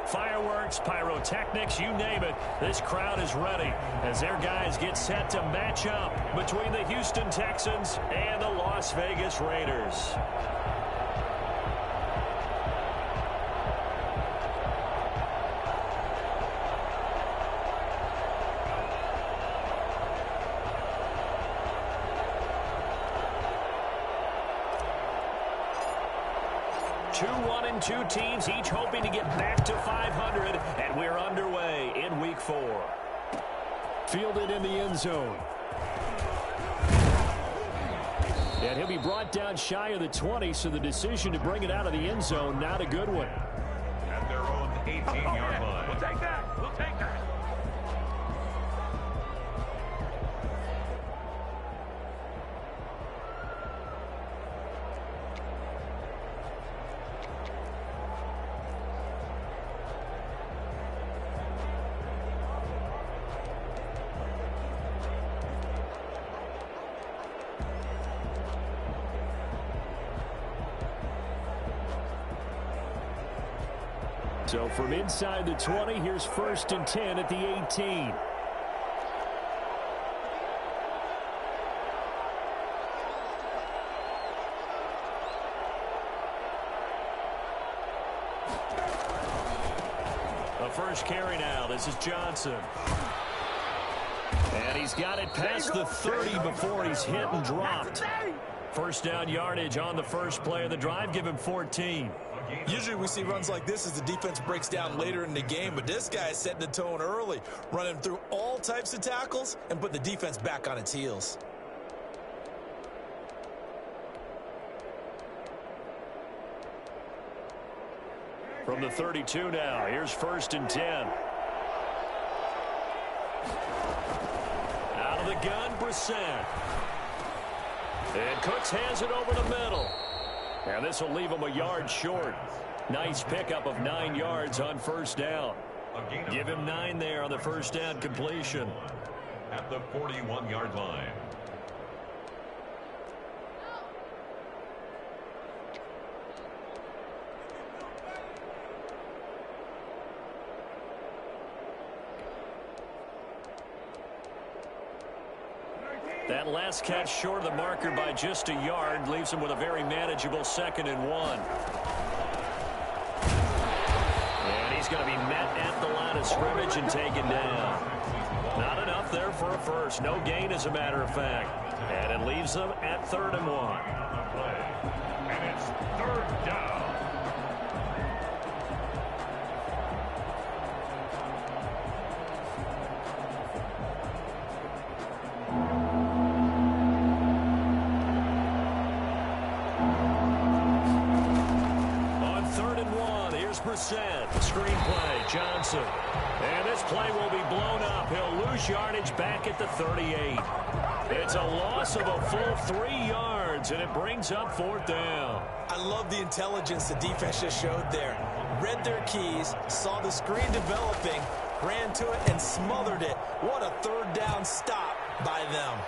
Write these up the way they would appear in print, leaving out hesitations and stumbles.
Fireworks, pyrotechnics, you name it. This crowd is ready as their guys get set to match up between the Houston Texans and the Las Vegas Raiders. Two teams each hoping to get back to 500, and we're underway in Week 4. Fielded in the end zone. And he'll be brought down shy of the 20, so the decision to bring it out of the end zone, not a good one. At their own 18-yard line. We'll take that. We'll take that. So from inside the 20, here's 1st and 10 at the 18. The first carry now. This is Johnson. And he's got it past the 30 before he's hit and dropped. First down yardage on the first play of the drive. Give him 14. Usually we see runs like this as the defense breaks down later in the game, but this guy is setting the tone early, running through all types of tackles and put the defense back on its heels. From the 32 now, here's 1st and 10. Out of the gun, Brissett. And Cooks has it over the middle. And this will leave him a yard short. Nice pickup of 9 yards on first down. Give him 9 there on the first down completion. At the 41-yard line. That last catch short of the marker by just a yard leaves him with a very manageable 2nd and 1. And he's going to be met at the line of scrimmage and taken down. Not enough there for a first. No gain, as a matter of fact. And it leaves them at 3rd and 1. And it's 3rd down. Screenplay, Johnson. And this play will be blown up. He'll lose yardage back at the 38. It's a loss of a full 3 yards, and it brings up 4th down. I love the intelligence the defense just showed there. Read their keys, saw the screen developing, ran to it, and smothered it. What a 3rd down stop by them.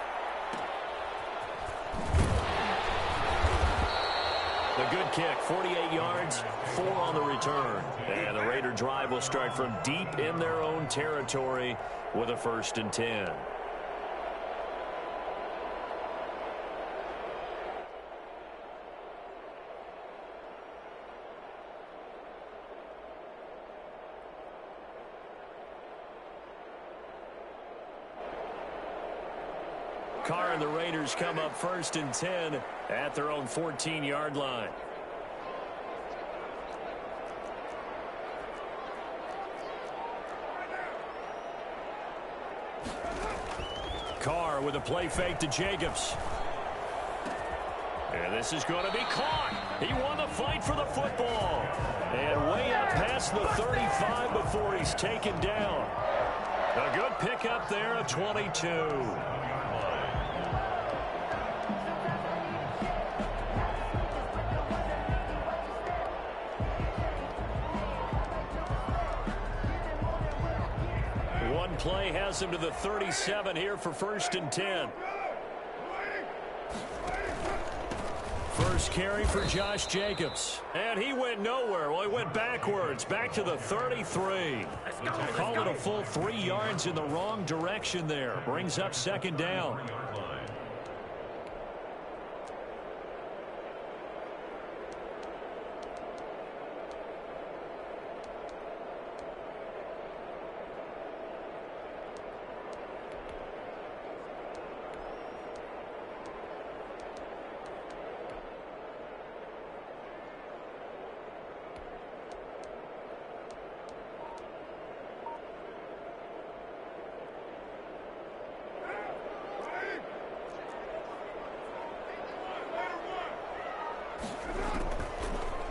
A good kick, 48 yards, 4 on the return. And the Raider drive will start from deep in their own territory with a 1st and 10. Carr and the Raiders come up 1st and 10 at their own 14-yard line. Carr with a play fake to Jacobs. And this is going to be caught. He won the fight for the football. And way up past the 35 before he's taken down. A good pickup there at 22. One play has him to the 37 here for 1st and 10. first carry for Josh Jacobs. And he went nowhere. Well, he went backwards, back to the 33. Called it a full 3 yards in the wrong direction there. Brings up second down.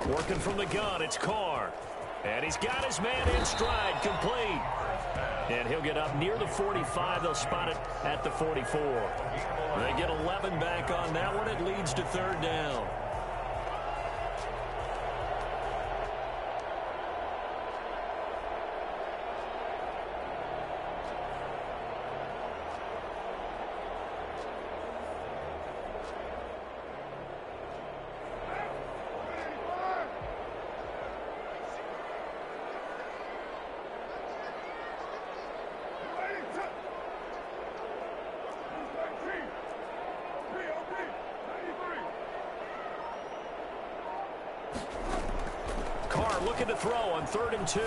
Working from the gun, it's Carr. And he's got his man in stride, complete. And he'll get up near the 45. They'll spot it at the 44. They get 11 back on that one. It leads to third down. Looking to throw on 3rd and 2.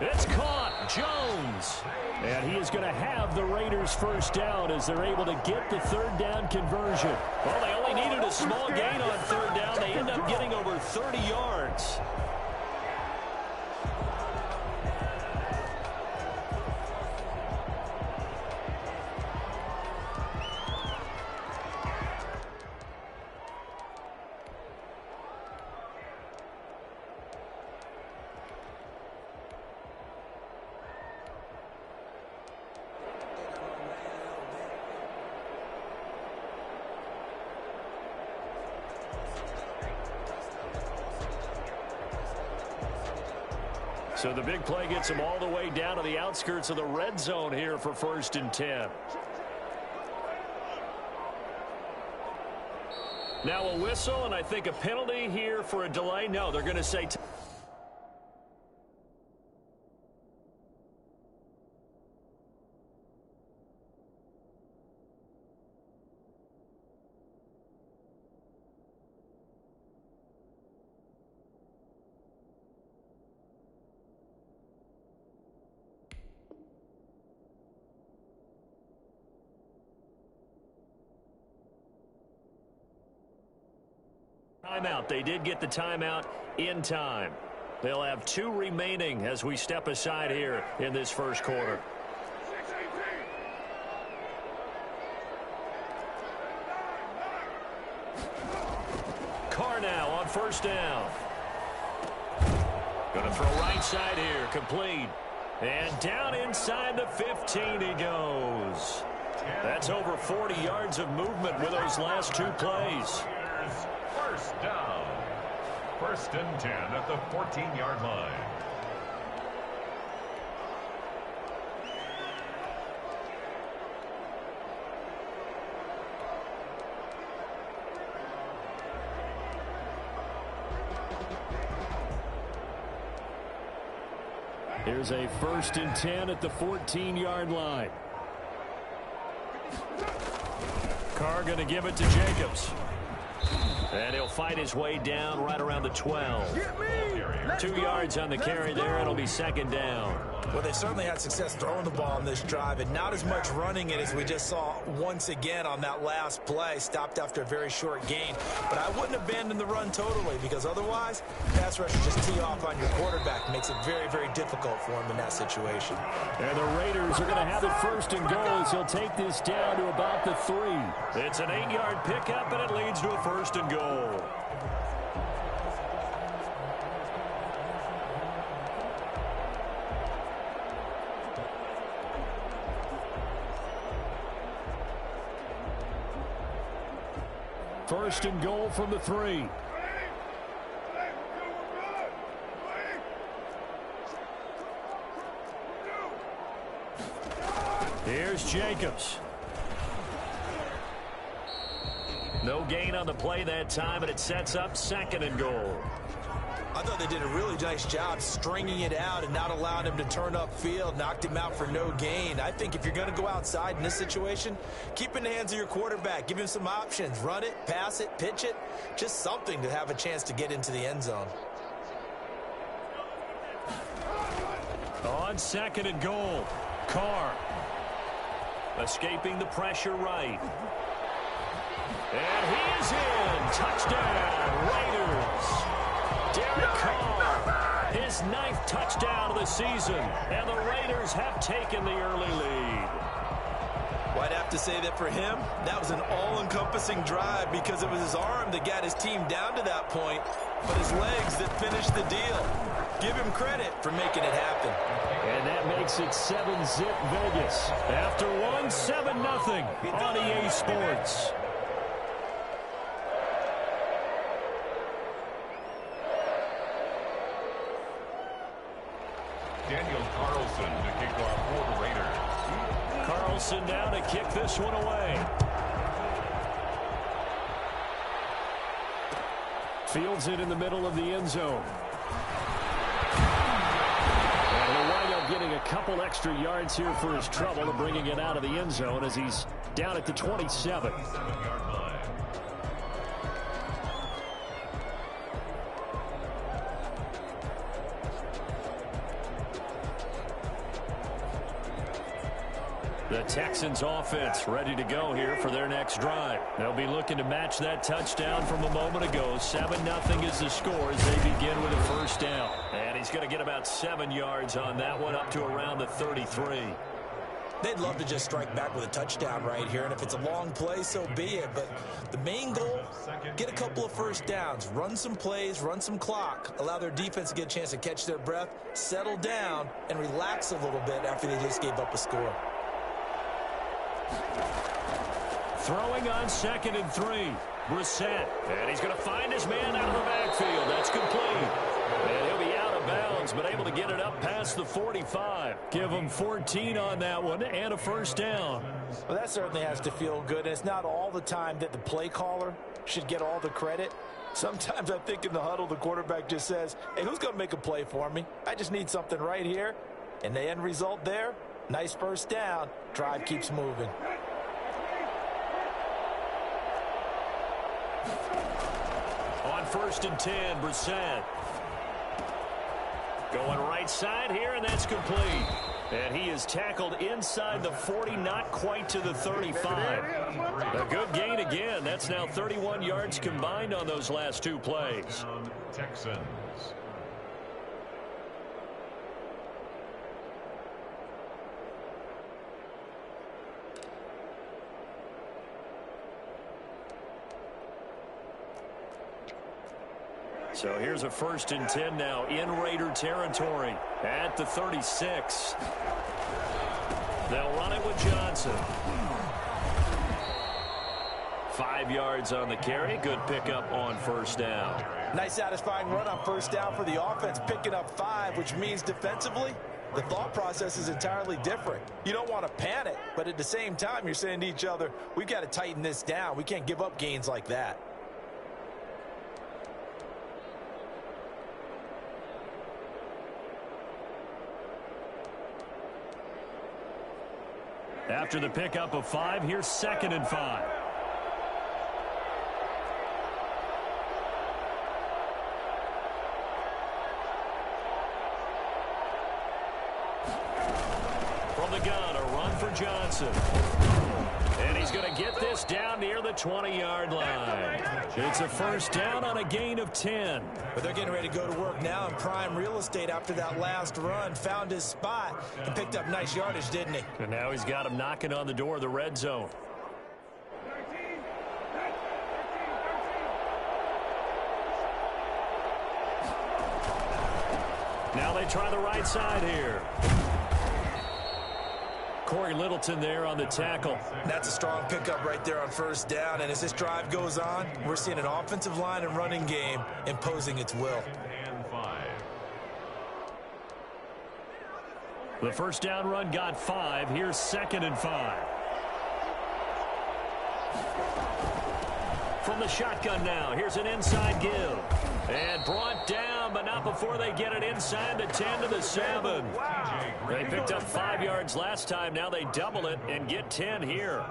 It's caught. Jones. And he is going to have the Raiders first down as they're able to get the third down conversion. Well, they only needed a small gain on third down. They end up getting over 30 yards. So the big play gets him all the way down to the outskirts of the red zone here for 1st and 10. Now a whistle, and I think a penalty here for a delay. No, they're going to say... Timeout. They did get the timeout in time. They'll have 2 remaining as we step aside here in this first quarter. Carr now on 1st down. Going to throw right side here. Complete. And down inside the 15 he goes. That's over 40 yards of movement with those last 2 plays. First down. 1st and 10 at the 14-yard line. Here's a 1st and 10 at the 14-yard line. Carr going to give it to Jacobs. And he'll fight his way down right around the 12. 2 yards on the carry there. It'll be 2nd down. Well, they certainly had success throwing the ball on this drive, and not as much running it as we just saw once again on that last play. Stopped after a very short gain. But I wouldn't abandon the run totally, because otherwise, pass rushers just tee off on your quarterback. Makes it very, very difficult for him in that situation. And the Raiders are going to have it 1st and goal as he'll take this down to about the 3. It's an 8-yard pickup, and it leads to a 1st and goal. First and goal from the 3. Here's Jacobs. No gain on the play that time, and it sets up 2nd and goal. I thought they did a really nice job stringing it out and not allowing him to turn upfield, knocked him out for no gain. I think if you're going to go outside in this situation, keep it in the hands of your quarterback. Give him some options. Run it, pass it, pitch it. Just something to have a chance to get into the end zone. On 2nd and goal, Carr. Escaping the pressure right. And he is in. Touchdown, Raiders. Derek Carr, his 9th touchdown of the season, and the Raiders have taken the early lead. Well, I'd have to say that for him, that was an all-encompassing drive because it was his arm that got his team down to that point, but his legs that finished the deal. Give him credit for making it happen. And that makes it 7-zip Vegas. After one, 7-0 on EA Sports. Daniel Carlson to kick off for the Raiders. Carlson down to kick this one away. Fields it in the middle of the end zone. And he'll wind up getting a couple extra yards here for his trouble and bringing it out of the end zone as he's down at the 27. 7-yard line. The Texans offense ready to go here for their next drive. They'll be looking to match that touchdown from a moment ago. 7-0 is the score as they begin with a first down. And he's going to get about 7 yards on that one, up to around the 33. They'd love to just strike back with a touchdown right here, and if it's a long play, so be it. But the main goal, get a couple of first downs, run some plays, run some clock, allow their defense to get a chance to catch their breath, settle down, and relax a little bit after they just gave up a score. Throwing on 2nd and 3. Brissett. And he's going to find his man out of the backfield. That's complete. And he'll be out of bounds, but able to get it up past the 45. Give him 14 on that one and a first down. Well, that certainly has to feel good. And it's not all the time that the play caller should get all the credit. Sometimes I think in the huddle, the quarterback just says, hey, who's going to make a play for me? I just need something right here. And the end result there, nice first down. Drive keeps moving. On 1st and 10, Brissett. Going right side here, and that's complete. And he is tackled inside the 40, not quite to the 35. A good gain again. That's now 31 yards combined on those last 2 plays. Texans. So here's a 1st and 10 now in Raider territory at the 36. They'll run it with Johnson. 5 yards on the carry. Good pickup on first down. Nice satisfying run on first down for the offense, picking up 5, which means defensively, the thought process is entirely different. You don't want to panic, but at the same time, you're saying to each other, we've got to tighten this down. We can't give up gains like that. After the pickup of 5, here's 2nd and 5. From the gun, a run for Johnson. And he's going to get this down near the 20-yard line. It's a first down on a gain of 10. But they're getting ready to go to work now in prime real estate after that last run. Found his spot and picked up nice yardage, didn't he? And now he's got him knocking on the door of the red zone. Now they try the right side here. Corey Littleton there on the tackle. That's a strong pickup right there on first down. And as this drive goes on, we're seeing an offensive line and running game imposing its will. The first down run got 5. Here's 2nd and 5. from the shotgun now. Here's an inside give. And brought down, but not before they get it inside the 10 to the 7. They picked up 5 yards last time. Now they double it and get 10 here.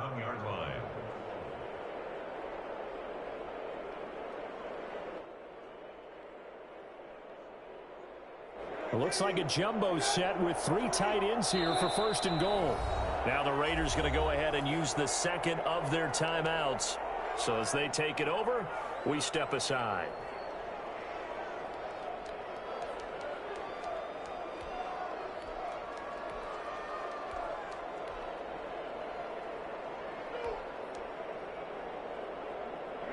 It looks like a jumbo set with 3 tight ends here for 1st and goal. Now the Raiders going to go ahead and use the second of their timeouts. So as they take it over, we step aside.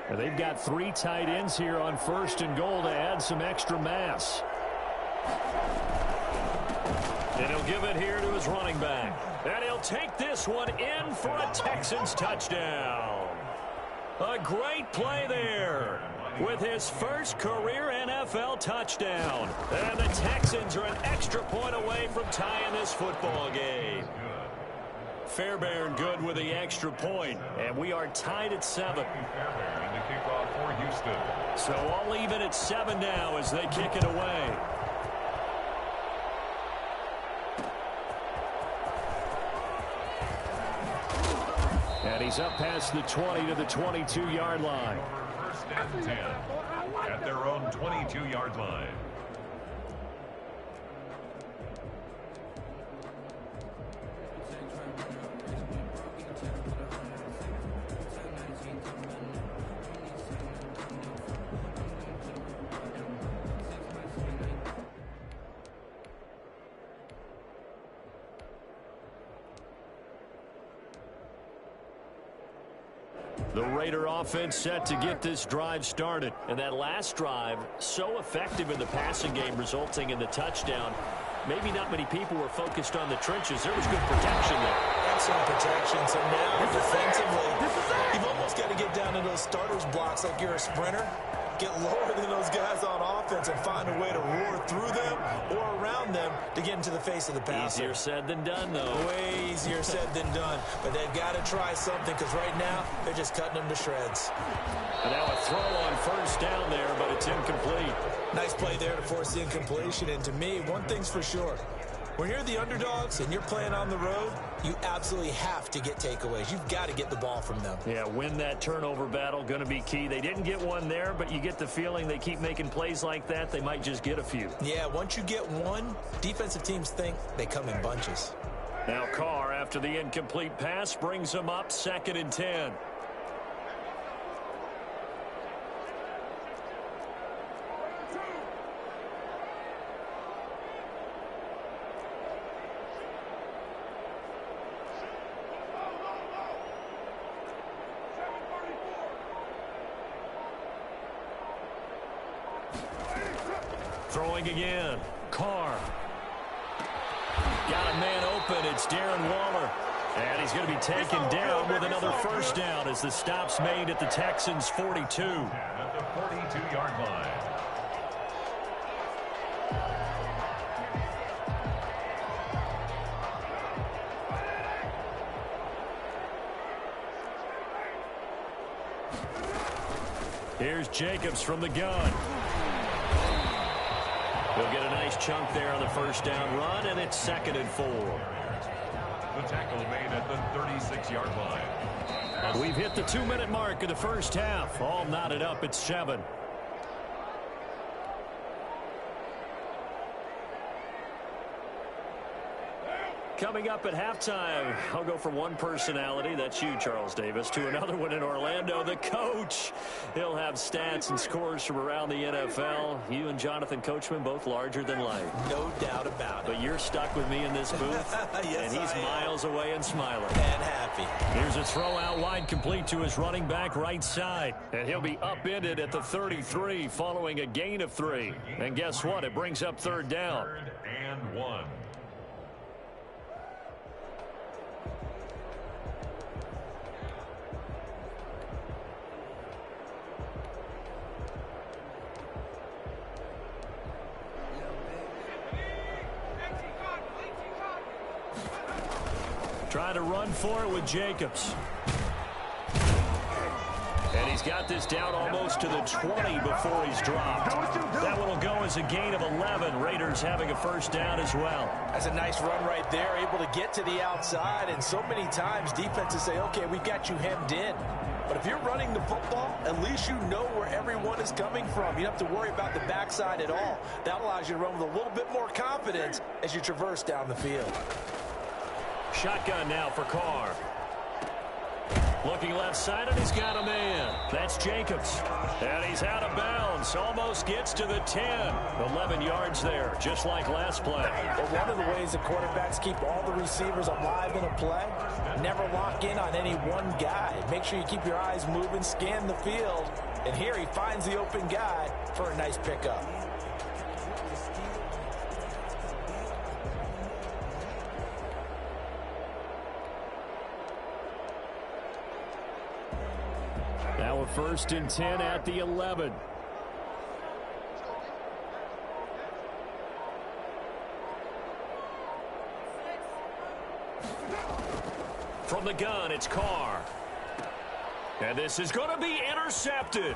And they've got 3 tight ends here on 1st and goal to add some extra mass. And he'll give it here to his running back. And he'll take this one in for a Texans touchdown. A great play there with his first career NFL touchdown. And the Texans are an extra point away from tying this football game. Fairbairn good with the extra point. And we are tied at 7. So all even at 7 now as they kick it away. And he's up past the 20 to the 22-yard line. 1st and 10 at their own 22-yard line. The Raider offense set to get this drive started. And that last drive, so effective in the passing game, resulting in the touchdown. Maybe not many people were focused on the trenches. There was good protection there. Excellent protection. So now, defensively, you've almost got to get down to those starters blocks like you're a sprinter. Get lower than those guys on offense and find a way to roar through them or around them to get into the face of the passer. Easier said than done, though. Way easier said than done. But they've got to try something because right now they're just cutting them to shreds. And now a throw on 1st down there, but it's incomplete. Nice play there to force the incompletion. And to me, one thing's for sure. When you're the underdogs and you're playing on the road, you absolutely have to get takeaways. You've got to get the ball from them. Yeah, win that turnover battle, going to be key. They didn't get one there, but you get the feeling they keep making plays like that, they might just get a few. Yeah, once you get one, defensive teams think they come in bunches. Now Carr, after the incomplete pass, brings them up 2nd and 10. Throwing again. Carr. Got a man open. It's Darren Waller. And he's going to be taken down with another 1st down as the stop's made at the Texans' 42. At the 42-yard line. Here's Jacobs from the gun. He'll get a nice chunk there on the 1st down run, and it's 2nd and 4. The tackle made at the 36-yard line. We've hit the 2-minute mark of the 1st half. All knotted up at 7. Coming up at halftime, I'll go from one personality, that's you, Charles Davis, to another one in Orlando, the coach. He'll have stats and scores from around the NFL. You and Jonathan Coachman, both larger than life. No doubt about it. But you're stuck with me in this booth, yes, and he's miles away and smiling. And happy. Here's a throw out wide complete to his running back right side. And he'll be upended at the 33 following a gain of 3. And guess what? It brings up 3rd down. 3rd and 1. Trying to run for it with Jacobs. And He's got this down almost to the 20 before he's dropped. That one will go as a gain of 11. Raiders having a first down as well. That's a nice run right there, able to get to the outside. And so many times defenses say, okay, we've got you hemmed in. But if you're running the football, at least you know where everyone is coming from. You don't have to worry about the backside at all. That allows you to run with a little bit more confidence as you traverse down the field. Shotgun now for Carr. Looking left side, and he's got a man. That's Jacobs. And he's out of bounds. Almost gets to the 10. 11 yards there, just like last play. Well, one of the ways the quarterbacks keep all the receivers alive in a play, never lock in on any one guy. Make sure you keep your eyes moving, scan the field. And here he finds the open guy for a nice pickup. Now a 1st and 10 at the 11. From the gun, it's Carr. And this is going to be intercepted.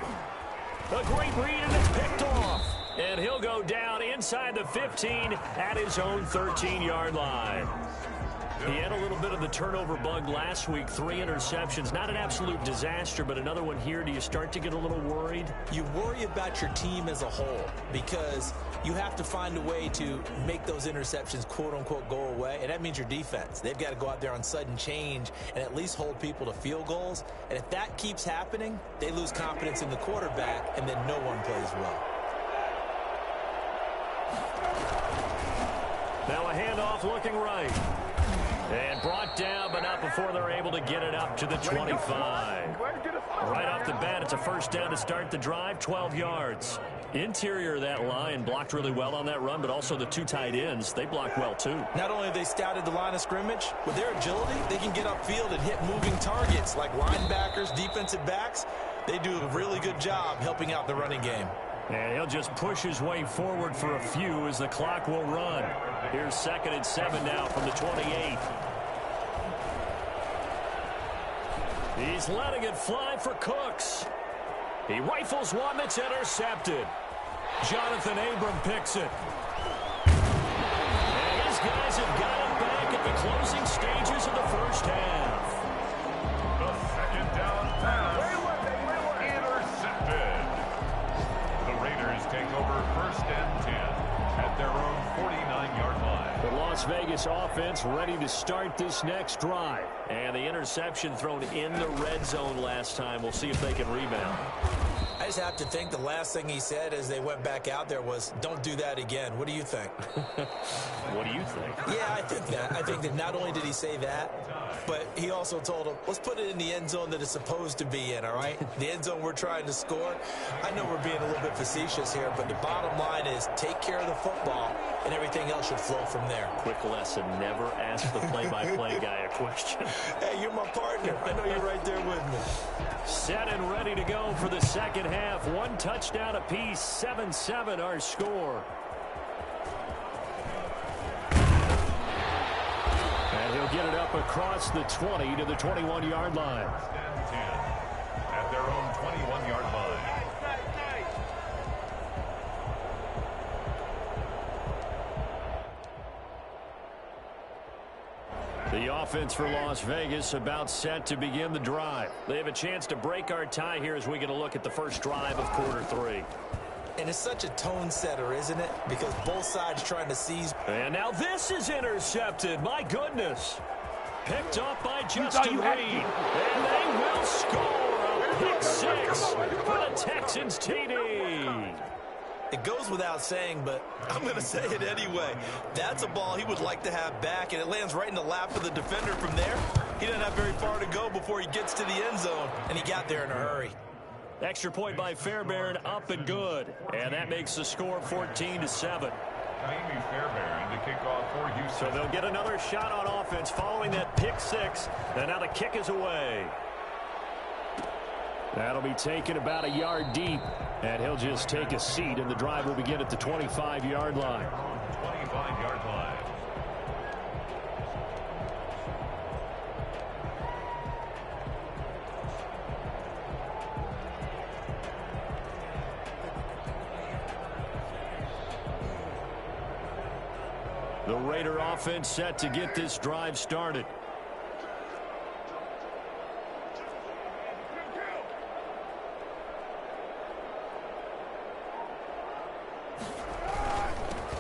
A great read, and it's picked off. And he'll go down inside the 15 at his own 13-yard line. He had a little bit of the turnover bug last week, 3 interceptions. Not an absolute disaster, but another one here. Do you start to get a little worried? You worry about your team as a whole because you have to find a way to make those interceptions, quote-unquote, go away, and that means your defense. They've got to go out there on sudden change and at least hold people to field goals. And if that keeps happening, they lose confidence in the quarterback, and then no one plays well. Now a handoff looking right. And brought down, but not before they're able to get it up to the 25. Right off the bat, it's a first down to start the drive, 12 yards. Interior of that line blocked really well on that run, but also the 2 tight ends, they blocked well too. Not only have they scouted the line of scrimmage, with their agility, they can get upfield and hit moving targets like linebackers, defensive backs. They do a really good job helping out the running game. And he'll just push his way forward for a few as the clock will run. Here's 2nd and 7 now from the 28. He's letting it fly for Cooks. He rifles one that's intercepted. Jonathan Abram picks it. And his guys have got it back at the closing stages of the first half. The 2nd down pass. Intercepted. The Raiders take over 1st and 10 at their own 49-yard line. The Las Vegas offense ready to start this next drive. And the interception thrown in the red zone last time. We'll see if they can rebound. I just have to think the last thing he said as they went back out there was, don't do that again. What do you think? What do you think? Yeah, I think that. I think that not only did he say that, but he also told him, let's put it in the end zone that it's supposed to be in, all right? The end zone we're trying to score. I know we're being a little bit facetious here, but the bottom line is take care of the football, and everything else should flow from there. Quick lesson, never ask the play-by-play guy a question. Hey, you're my partner. I know you're right there with me. Set and ready to go for the second half. 1 touchdown apiece, 7-7 our score. And he'll get it up across the 20 to the 21-yard line. 10 at their own 21-yard line. The offense for Las Vegas about set to begin the drive. They have a chance to break our tie here as we get a look at the first drive of quarter 3. And it's such a tone setter, isn't it? Because both sides trying to seize. And now this is intercepted. My goodness. Picked up by Justin Reed. And they will score a pick 6 for the Texans TD. It goes without saying, but I'm going to say it anyway. That's a ball he would like to have back, and it lands right in the lap of the defender from there. He doesn't have very far to go before he gets to the end zone, and he got there in a hurry. Extra point by Fairbairn, up and good. And that makes the score 14-7. Jaime Fairbairn to kick off for Houston. So they'll get another shot on offense following that pick 6, and now the kick is away. That'll be taken about a yard deep, and he'll just take a seat, and the drive will begin at the 25-yard line. 25-yard line. The Raider offense set to get this drive started.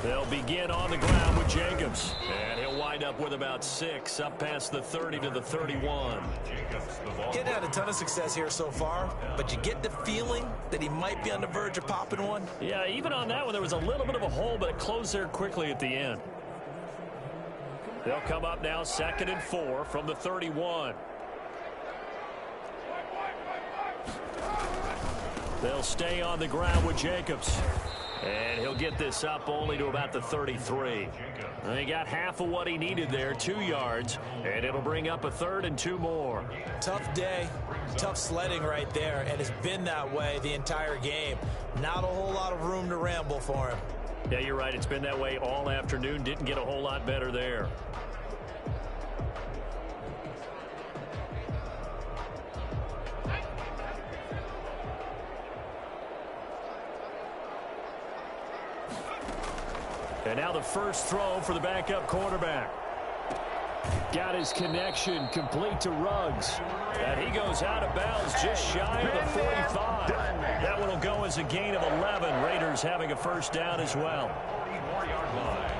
They'll begin on the ground with Jacobs. And he'll wind up with about 6, up past the 30 to the 31. Getting had a ton of success here so far, but you get the feeling that he might be on the verge of popping one. Yeah, even on that one, there was a little bit of a hole, but it closed there quickly at the end. They'll come up now 2nd and 4 from the 31. They'll stay on the ground with Jacobs. And he'll get this up only to about the 33. He got half of what he needed there, 2 yards, and it'll bring up a 3rd and 2 more. Tough day, tough sledding right there, and it's been that way the entire game. Not a whole lot of room to ramble for him. Yeah, you're right. It's been that way all afternoon. Didn't get a whole lot better there. And now the first throw for the backup quarterback. Got his connection complete to Ruggs. And he goes out of bounds just shy of the 45. That one will go as a gain of 11. Raiders having a first down as well. 44-yard line.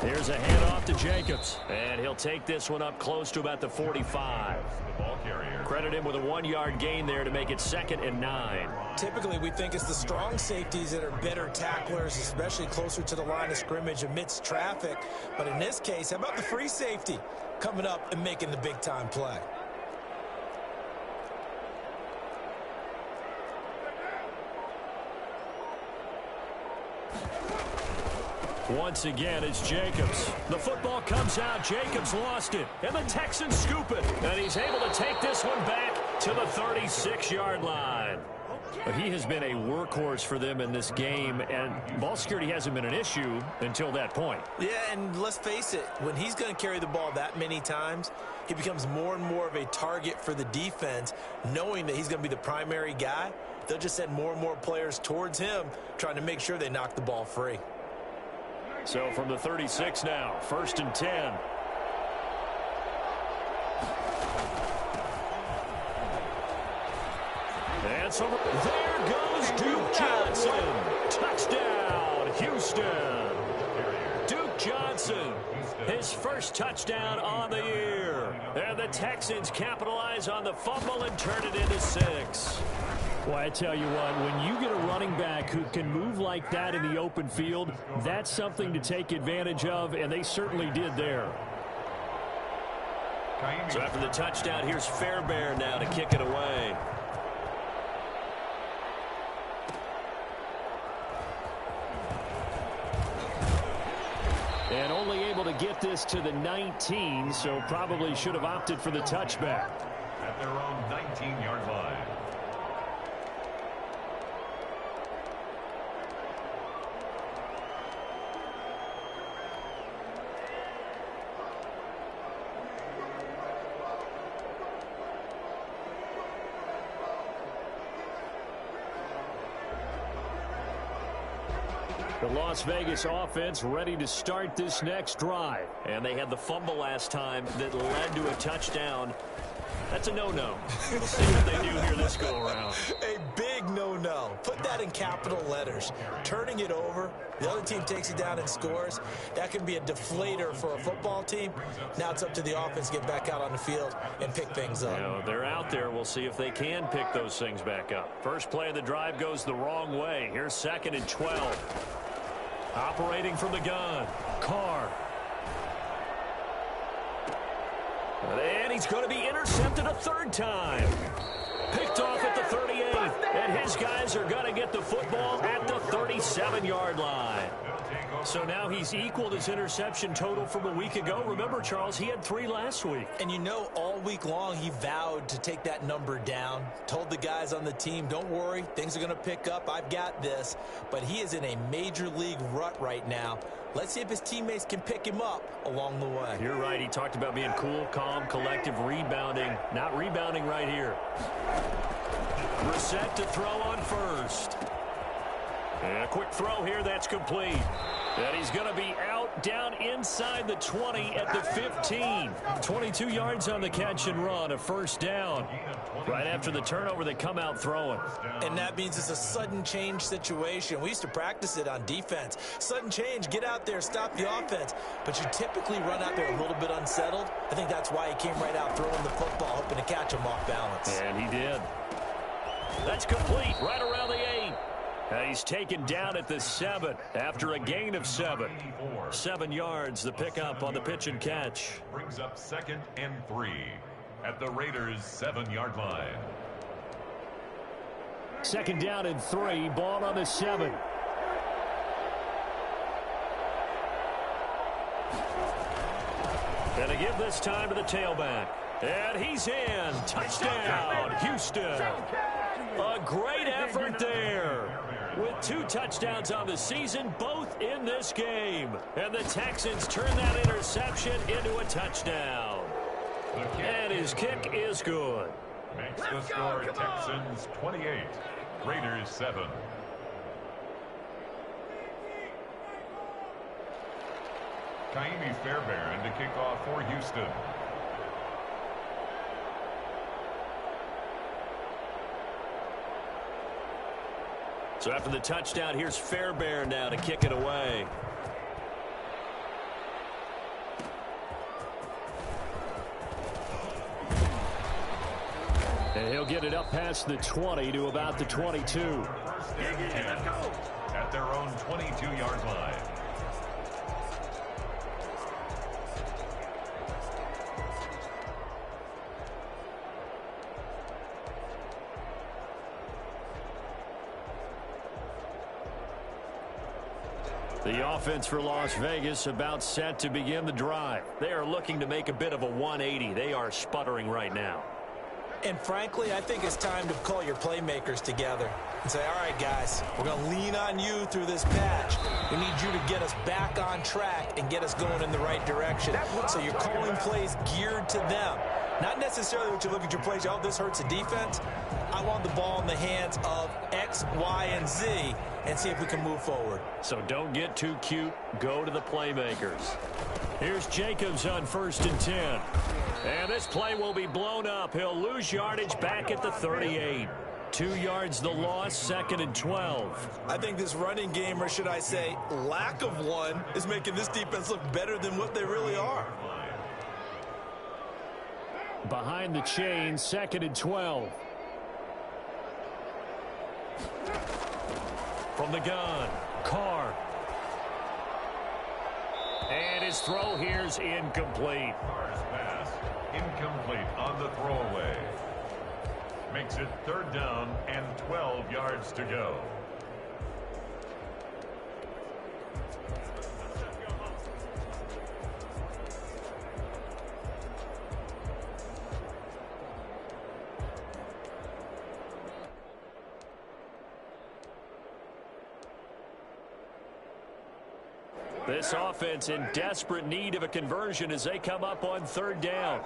Here's a handoff to Jacobs. And he'll take this one up close to about the 45. The ball carrier. Credit him with a 1-yard gain there to make it 2nd and 9. Typically, we think it's the strong safeties that are better tacklers, especially closer to the line of scrimmage amidst traffic. But in this case, how about the free safety coming up and making the big-time play? Once again, it's Jacobs. The football comes out. Jacobs lost it. And the Texans scoop it. And he's able to take this one back to the 36-yard line. But he has been a workhorse for them in this game, and ball security hasn't been an issue until that point. Yeah, and let's face it, when he's going to carry the ball that many times, he becomes more and more of a target for the defense, knowing that he's going to be the primary guy. They'll just send more and more players towards him, trying to make sure they knock the ball free. So from the 36 now, 1st and 10. And so there goes Duke Johnson. Touchdown, Houston. Duke Johnson, his first touchdown on the year. And the Texans capitalize on the fumble and turn it into 6. Well, I tell you what, when you get a running back who can move like that in the open field, that's something to take advantage of, and they certainly did there. So after the touchdown, here's Fairbairn now to kick it away. And only able to get this to the 19, so probably should have opted for the touchback. At their own 19-yard line. The Las Vegas offense ready to start this next drive. And they had the fumble last time that led to a touchdown. That's a no-no. We'll see what they do here this go-around. A big no-no. Put that in capital letters. Turning it over, the other team takes it down and scores. That can be a deflator for a football team. Now it's up to the offense to get back out on the field and pick things up. You know, they're out there. We'll see if they can pick those things back up. First play of the drive goes the wrong way. Here's 2nd and 12. Operating from the gun, Carr. And he's going to be intercepted a third time. Picked off at the 38, and his guys are going to get the football at the 37-yard line. So now he's equaled his interception total from a week ago. Remember, Charles, he had 3 last week. And you know, all week long he vowed to take that number down. Told the guys on the team, don't worry, things are going to pick up. I've got this. But he is in a major league rut right now. Let's see if his teammates can pick him up along the way. You're right. He talked about being cool, calm, collective, rebounding. Not rebounding right here. Reset to throw on first. And a quick throw here. That's complete. And he's going to be out down inside the 20 at the 15. 22 yards on the catch and run. A first down. Right after the turnover, they come out throwing. And that means it's a sudden change situation. We used to practice it on defense. Sudden change, get out there, stop the offense. But you typically run out there a little bit unsettled. I think that's why he came right out throwing the football, hoping to catch him off balance. And he did. That's complete, right around the 8. And he's taken down at the 7 after a gain of 7. 7 yards, the pickup on the pitch and catch. Brings up 2nd and 3 at the Raiders' 7-yard line. 2nd down and 3, ball on the 7. And to give this time to the tailback. And he's in. Touchdown, Houston. A great effort there. With 2 touchdowns on the season, both in this game. And the Texans turn that interception into a touchdown. And his kick is good. Makes the score Texans 28, Raiders 7. Kaimi Fairbairn to kick off for Houston. So after the touchdown, here's Fairbairn now to kick it away. And he'll get it up past the 20 to about the 22. At their own 22-yard line. The offense for Las Vegas about set to begin the drive. They are looking to make a bit of a 180. They are sputtering right now. And frankly, I think it's time to call your playmakers together and say, all right, guys, we're going to lean on you through this patch. We need you to get us back on track and get us going in the right direction. So you're calling plays geared to them. Not necessarily what you look at your plays, oh, this hurts the defense. I want the ball in the hands of X, Y, and Z and see if we can move forward. So don't get too cute. Go to the playmakers. Here's Jacobs on 1st and 10. And this play will be blown up. He'll lose yardage back at the 38. 2 yards the loss, 2nd and 12. I think this running game, or should I say lack of one, is making this defense look better than what they really are. Behind the chain, 2nd and 12. From the gun, Carr. And his throw here's incomplete. Carr's pass incomplete on the throwaway. Makes it 3rd down and 12 yards to go. This offense in desperate need of a conversion as they come up on 3rd down.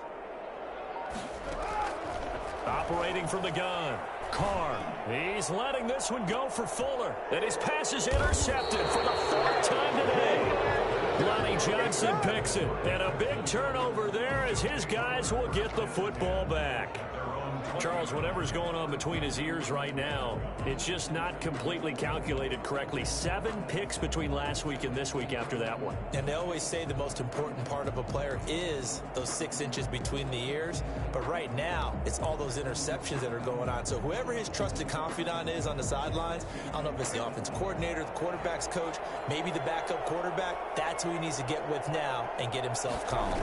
Operating from the gun, Carr. He's letting this one go for Fuller. And his pass is intercepted for the 4th time today. Lonnie Johnson picks it. And a big turnover there as his guys will get the football back. Charles, whatever's going on between his ears right now, it's just not completely calculated correctly. 7 picks between last week and this week after that one. And they always say the most important part of a player is those 6 inches between the ears. But right now, it's all those interceptions that are going on. So whoever his trusted confidant is on the sidelines, I don't know if it's the offense coordinator, the quarterback's coach, maybe the backup quarterback, that's who he needs to get with now and get himself calm.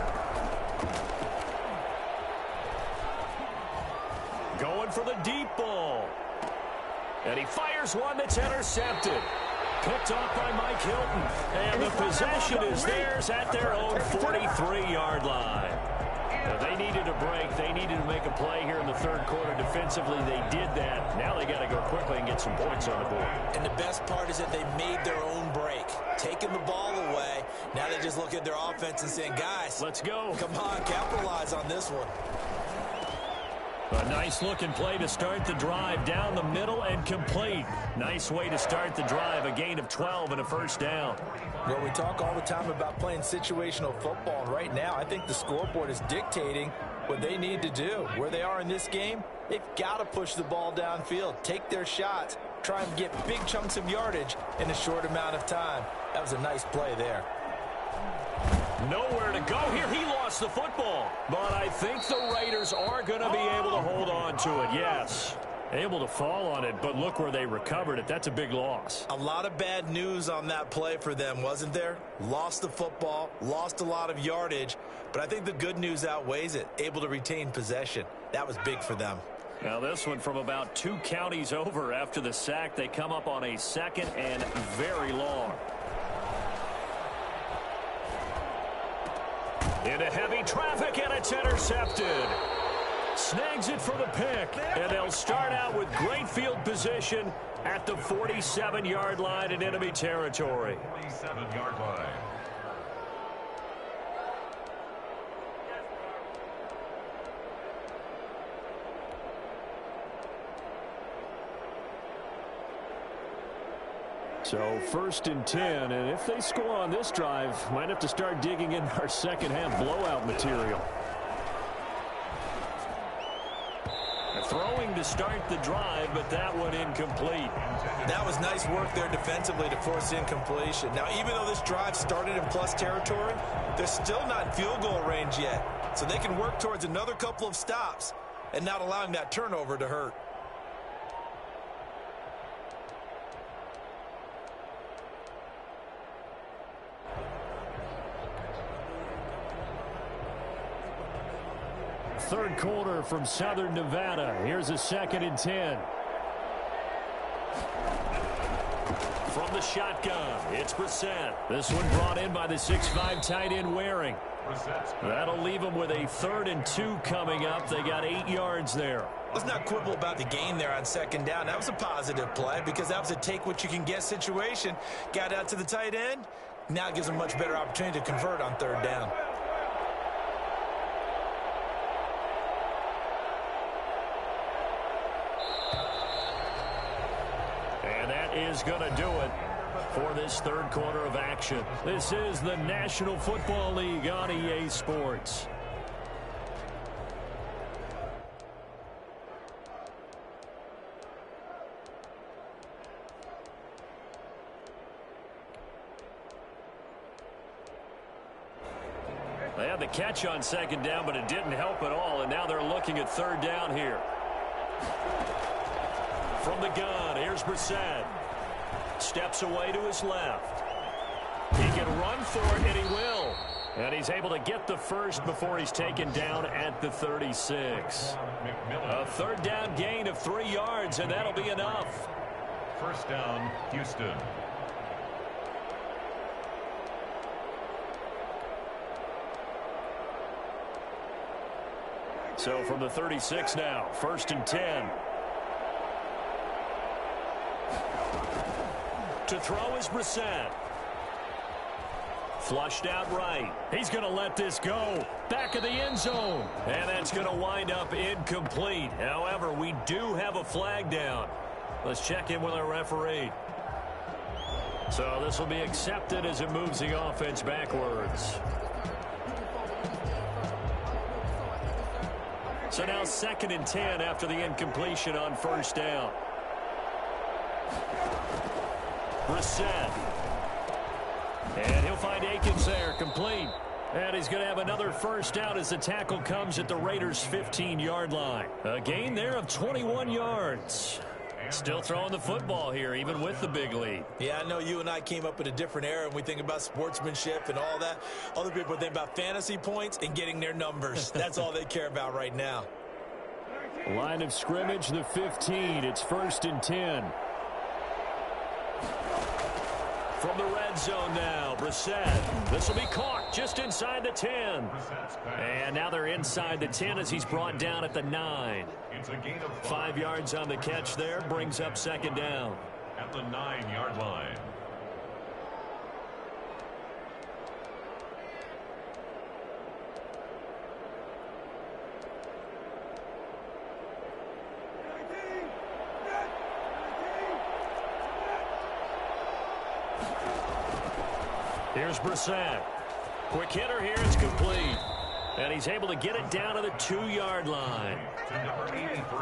Going for the deep ball. And he fires one that's intercepted. Picked off by Mike Hilton. And the possession is theirs at their own 43-yard line. Now, they needed a break. They needed to make a play here in the third quarter. Defensively, they did that. Now they got to go quickly and get some points on the board. And the best part is that they made their own break. Taking the ball away. Now they just look at their offense and saying, guys, let's go. Come on, capitalize on this one. A nice-looking play to start the drive down the middle and complete. Nice way to start the drive. A gain of 12 and a first down. Well, we talk all the time about playing situational football. And right now, I think the scoreboard is dictating what they need to do. Where they are in this game, they've got to push the ball downfield, take their shots, try and get big chunks of yardage in a short amount of time. That was a nice play there. Nowhere to go here. He lost the football. But I think the Raiders are going to be able to hold on to it, yes. Able to fall on it, but look where they recovered it. That's a big loss. A lot of bad news on that play for them, wasn't there? Lost the football, lost a lot of yardage, but I think the good news outweighs it. Able to retain possession. That was big for them. Now this one from about 2 counties over after the sack. They come up on a second and very long. Into heavy traffic, and it's intercepted. Snags it for the pick, and they'll start out with great field position at the 47-yard line in enemy territory. 47-yard line. So 1st and 10, and if they score on this drive, might have to start digging in our second half blowout material. Throwing to start the drive, but that one incomplete. That was nice work there defensively to force incompletion. Now, even though this drive started in plus territory, they're still not in field goal range yet. So they can work towards another couple of stops and not allowing that turnover to hurt. Third quarter from Southern Nevada. Here's a 2nd and 10. From the shotgun, it's Brissett. This one brought in by the 6'5" tight end Waring. That'll leave them with a 3rd and 2 coming up. They got 8 yards there. Let's not quibble about the gain there on 2nd down. That was a positive play because that was a take-what-you-can-get situation. Got out to the tight end. Now it gives them a much better opportunity to convert on 3rd down. Is going to do it for this third quarter of action. This is the National Football League on EA Sports. They had the catch on 2nd down, but it didn't help at all, and now they're looking at 3rd down here. From the gun, here's Brissett. Steps away to his left. He can run for it, and he will. And he's able to get the first before he's taken down at the 36. A 3rd down gain of 3 yards, and that'll be enough. First down, Houston. So from the 36 now, 1st and 10. To throw is Brissett. Flushed out right. He's going to let this go. Back of the end zone. And that's going to wind up incomplete. However, we do have a flag down. Let's check in with our referee. So this will be accepted as it moves the offense backwards. So now 2nd and 10 after the incompletion on 1st down. Brissett. And he'll find Akins there, complete. And he's going to have another first down as the tackle comes at the Raiders' 15-yard line. A gain there of 21 yards. Still throwing the football here, even with the big lead. Yeah, I know you and I came up in a different era, and we think about sportsmanship and all that. Other people think about fantasy points and getting their numbers. That's all they care about right now. Line of scrimmage, the 15. It's 1st and 10. From the red zone now, Brissett. This will be caught just inside the 10. And now they're inside the 10 as he's brought down at the 9. 5 yards on the catch there, brings up 2nd down. At the 9-yard line. Here's Brissett. Quick hitter here. It's complete. And he's able to get it down to the 2-yard line.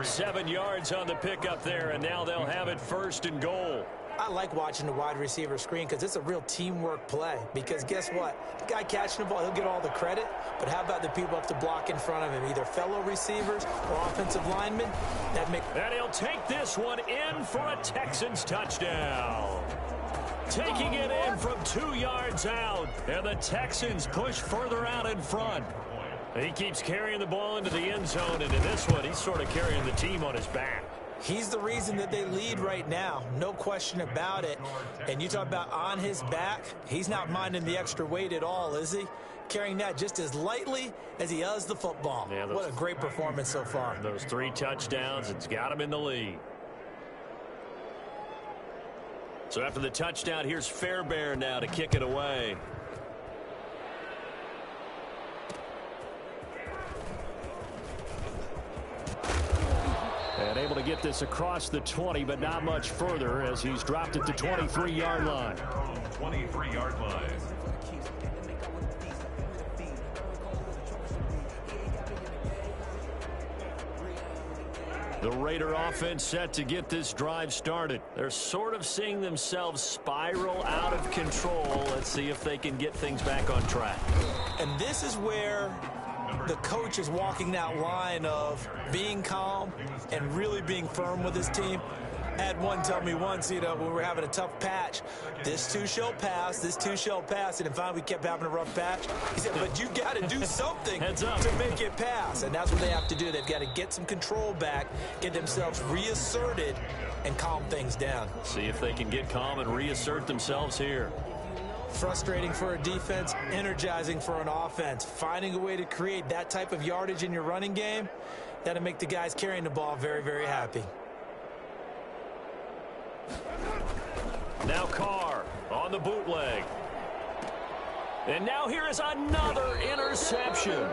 7 yards on the pickup there, and now they'll have it 1st and goal. I like watching the wide receiver screen because it's a real teamwork play. Because guess what? The guy catching the ball, he'll get all the credit. But how about the people up to block in front of him, either fellow receivers or offensive linemen? And he'll take this one in for a Texans touchdown. Taking it in from 2 yards out. And the Texans push further out in front. He keeps carrying the ball into the end zone. And in this one, he's sort of carrying the team on his back. He's the reason that they lead right now. No question about it. And you talk about on his back, he's not minding the extra weight at all, is he? Carrying that just as lightly as he does the football. Yeah, what a great performance so far. Those 3 touchdowns, it's got him in the lead. So after the touchdown, here's Fairbairn now to kick it away. And able to get this across the 20, but not much further as he's dropped it to 23-yard line. 23-yard line. The Raider offense set to get this drive started. They're sort of seeing themselves spiral out of control. Let's see if they can get things back on track. And this is where the coach is walking that line of being calm and really being firm with his team. I had one tell me once, when we were having a tough patch, this too shall pass, this too shall pass. And finally we kept having a rough patch. He said, but you got to do something to make it pass. And that's what they have to do. They've got to get some control back, get themselves reasserted, and calm things down. See if they can get calm and reassert themselves here. Frustrating for a defense, energizing for an offense. Finding a way to create that type of yardage in your running game, that'll make the guys carrying the ball very, very happy. Now Carr on the bootleg. And now here is another interception.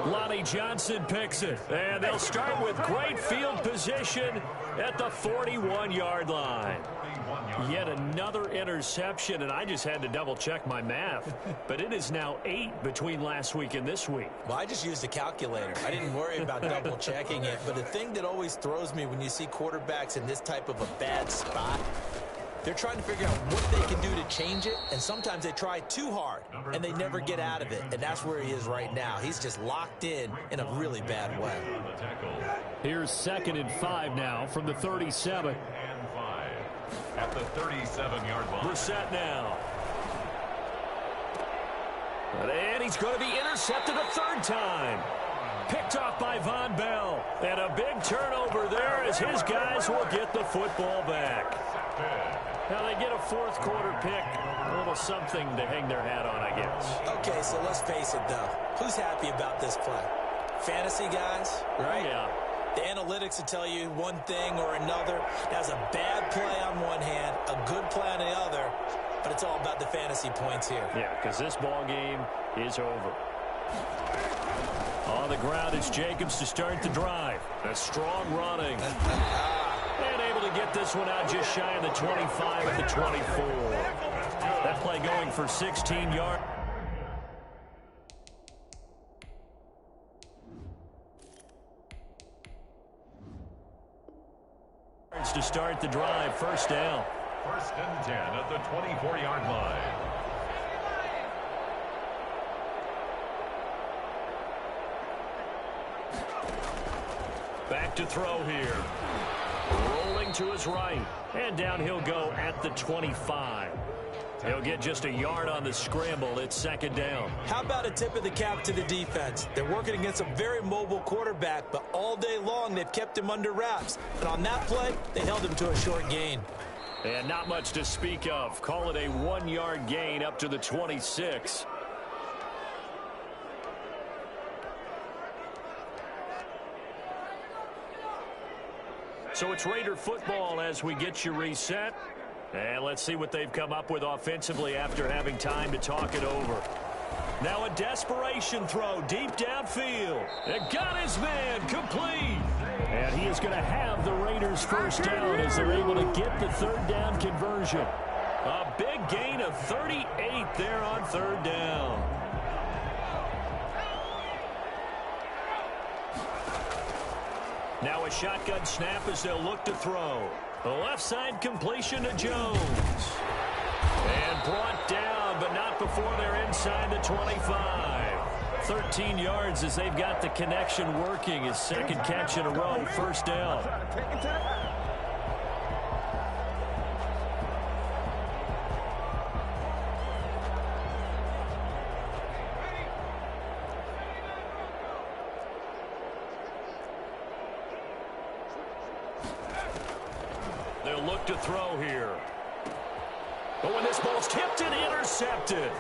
Lonnie Johnson picks it. And they'll start with great field position at the 41-yard line. Yet another interception, and I just had to double-check my math. But it is now 8 between last week and this week. Well, I just used a calculator. I didn't worry about double-checking it. But the thing that always throws me when you see quarterbacks in this type of a bad spot, they're trying to figure out what they can do to change it, and sometimes they try too hard, and they never get out of it, and that's where he is right now. He's just locked in a really bad way. Here's 2nd and 5 now from the 37. And 5 at the 37-yard line. Brissett now. And he's going to be intercepted a 3rd time. Picked off by Von Bell. And a big turnover there as his guys will get the football back. Now they get a 4th quarter pick. A little something to hang their hat on, I guess. Okay, so let's face it, though. Who's happy about this play? Fantasy guys, right? Yeah. The analytics will tell you one thing or another. That's a bad play on one hand, a good play on the other, but it's all about the fantasy points here. Yeah, because this ball game is over. On the ground, it's Jacobs to start the drive. A strong running. And able to get this one out just shy of the 25 at the 24. That play going for 16 yards. To start the drive, 1st down. 1st and 10 at the 24-yard line. Back to throw here. Rolling to his right. And down he'll go at the 25. He'll get just a yard on the scramble. It's second down. How about a tip of the cap to the defense? They're working against a very mobile quarterback, but all day long they've kept him under wraps. And on that play, they held him to a short gain. And not much to speak of. Call it a 1-yard gain up to the 26. So it's Raider football as we get you reset. And let's see what they've come up with offensively after having time to talk it over. Now a desperation throw deep downfield. It got his man complete. And he is going to have the Raiders first down as they're able to get the third down conversion. A big gain of 38 there on third down. Now a shotgun snap as they'll look to throw. The left side completion to Jones. And brought down, but not before they're inside the 25. 13 yards as they've got the connection working. His second catch in a row, first down. They'll look to throw here. But when this ball's tipped and intercepted.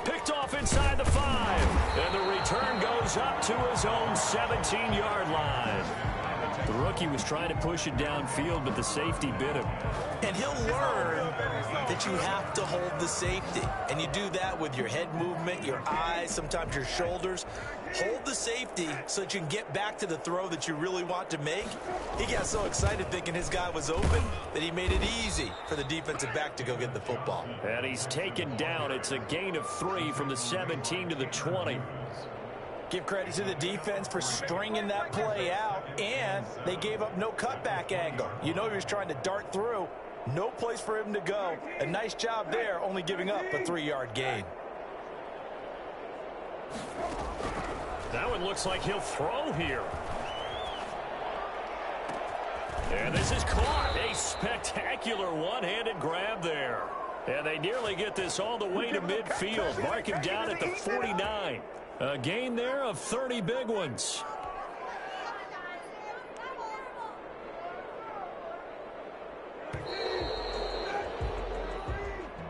Picked off inside the 5. And the return goes up to his own 17-yard line. The rookie was trying to push it downfield, but the safety bit him. And he'll learn that you have to hold the safety. And you do that with your head movement, your eyes, sometimes your shoulders. Hold the safety so that you can get back to the throw that you really want to make. He got so excited thinking his guy was open that he made it easy for the defensive back to go get the football. And he's taken down. It's a gain of 3 from the 17 to the 20. Give credit to the defense for stringing that play out, and they gave up no cutback angle. You know he was trying to dart through. No place for him to go. A nice job there, only giving up a 3-yard gain. That one looks like he'll throw here. And this is caught. A spectacular one-handed grab there. And they nearly get this all the way to midfield. Mark him down at the 49. A gain there of 30 big ones.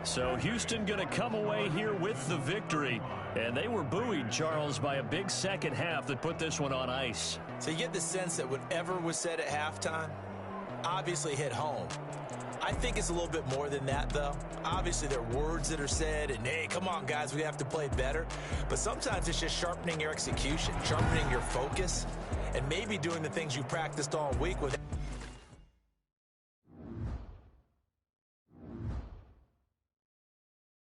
So Houston going to come away here with the victory. And they were buoyed, Charles, by a big second half that put this one on ice. So you get the sense that whatever was said at halftime obviously hit home. I think it's a little bit more than that, though. Obviously, there are words that are said, and, hey, come on, guys, we have to play better. But sometimes it's just sharpening your execution, sharpening your focus, and maybe doing the things you practiced all week with.